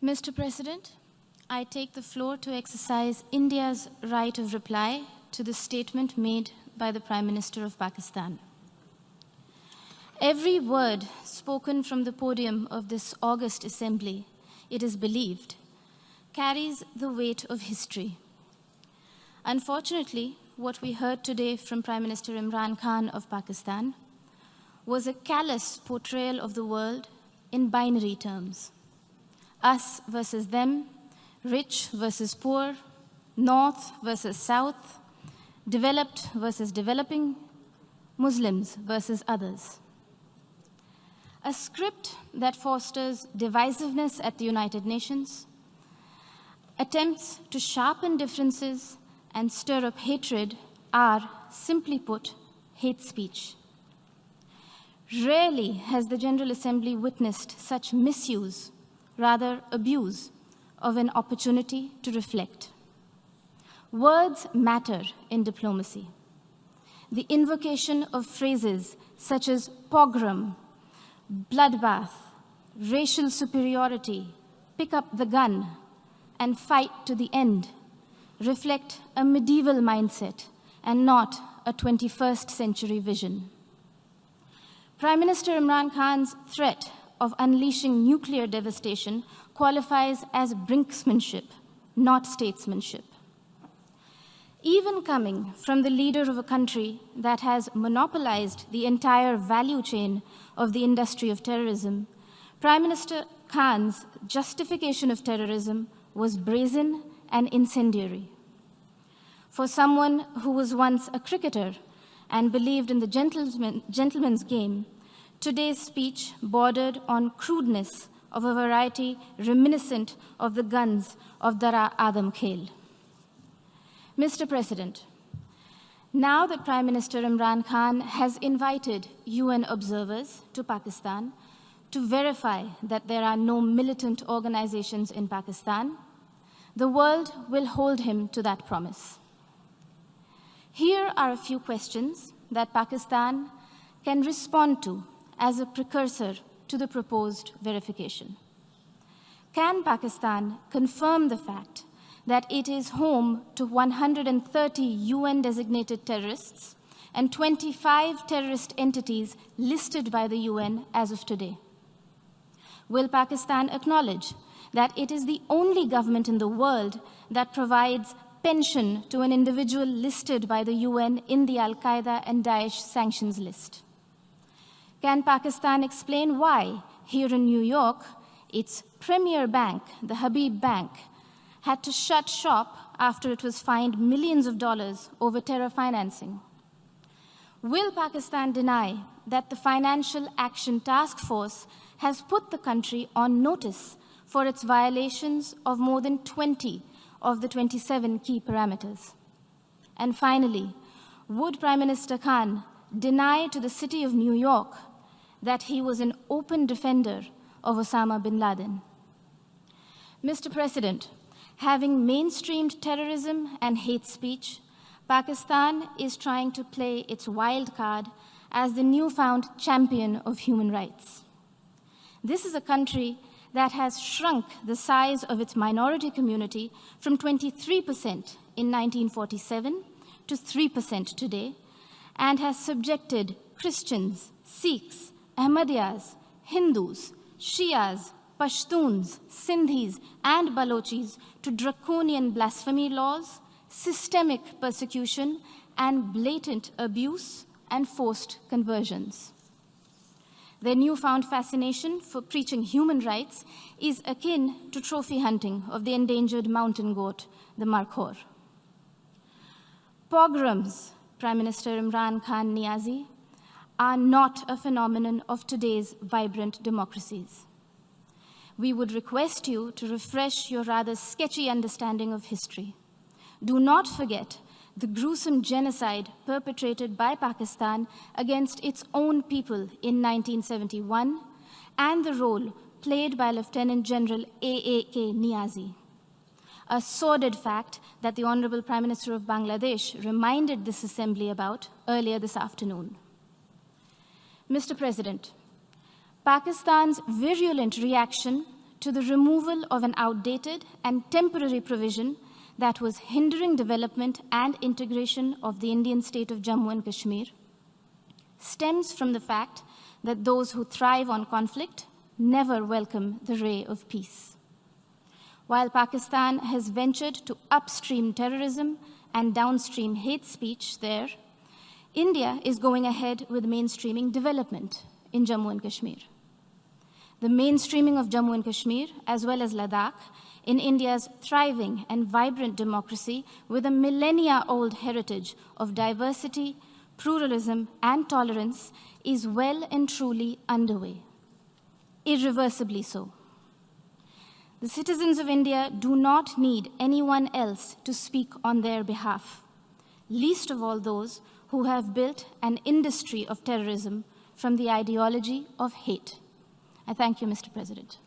Mr. President, I take the floor to exercise India's right of reply to the statement made by the Prime Minister of Pakistan. Every word spoken from the podium of this august assembly, it is believed, carries the weight of history. Unfortunately, what we heard today from Prime Minister Imran Khan of Pakistan was a callous portrayal of the world in binary terms. Us versus them, rich versus poor, north versus south, developed versus developing, Muslims versus others. A script that fosters divisiveness at the United Nations, attempts to sharpen differences and stir up hatred are, simply put, hate speech. Rarely has the General Assembly witnessed such misuse, rather abuse, of an opportunity to reflect. Words matter in diplomacy. The invocation of phrases such as pogrom, bloodbath, racial superiority, pick up the gun, and fight to the end reflect a medieval mindset and not a 21st century vision. Prime Minister Imran Khan's threat of unleashing nuclear devastation qualifies as brinksmanship, not statesmanship. Even coming from the leader of a country that has monopolized the entire value chain of the industry of terrorism, Prime Minister Khan's justification of terrorism was brazen and incendiary. For someone who was once a cricketer and believed in the gentleman's game, today's speech bordered on crudeness of a variety reminiscent of the guns of Dara Adam Khel. Mr. President, now that Prime Minister Imran Khan has invited UN observers to Pakistan to verify that there are no militant organizations in Pakistan, the world will hold him to that promise. Here are a few questions that Pakistan can respond to as a precursor to the proposed verification. Can Pakistan confirm the fact that it is home to 130 UN-designated terrorists and 25 terrorist entities listed by the UN as of today? Will Pakistan acknowledge that it is the only government in the world that provides pension to an individual listed by the UN in the Al-Qaeda and Daesh sanctions list? Can Pakistan explain why, here in New York, its premier bank, the Habib Bank, had to shut shop after it was fined millions of dollars over terror financing? Will Pakistan deny that the Financial Action Task Force has put the country on notice for its violations of more than 20 of the 27 key parameters? And finally, would Prime Minister Khan deny to the city of New York that he was an open defender of Osama bin Laden? Mr. President, having mainstreamed terrorism and hate speech, Pakistan is trying to play its wild card as the newfound champion of human rights. This is a country that has shrunk the size of its minority community from 23% in 1947 to 3% today, and has subjected Christians, Sikhs, Ahmadiyyas, Hindus, Shias, Pashtuns, Sindhis, and Balochis to draconian blasphemy laws, systemic persecution, and blatant abuse and forced conversions. Their newfound fascination for preaching human rights is akin to trophy hunting of the endangered mountain goat, the markhor. Pogroms, Prime Minister Imran Khan Niazi, are not a phenomenon of today's vibrant democracies. We would request you to refresh your rather sketchy understanding of history. Do not forget the gruesome genocide perpetrated by Pakistan against its own people in 1971 and the role played by Lieutenant General A.A.K. Niazi. A sordid fact that the Honorable Prime Minister of Bangladesh reminded this assembly about earlier this afternoon. Mr. President, Pakistan's virulent reaction to the removal of an outdated and temporary provision that was hindering development and integration of the Indian state of Jammu and Kashmir stems from the fact that those who thrive on conflict never welcome the ray of peace. While Pakistan has ventured to upstream terrorism and downstream hate speech there, India is going ahead with mainstreaming development in Jammu and Kashmir. The mainstreaming of Jammu and Kashmir, as well as Ladakh, in India's thriving and vibrant democracy with a millennia-old heritage of diversity, pluralism, and tolerance, is well and truly underway, irreversibly so. The citizens of India do not need anyone else to speak on their behalf, least of all those who have built an industry of terrorism from the ideology of hate. I thank you, Mr. President.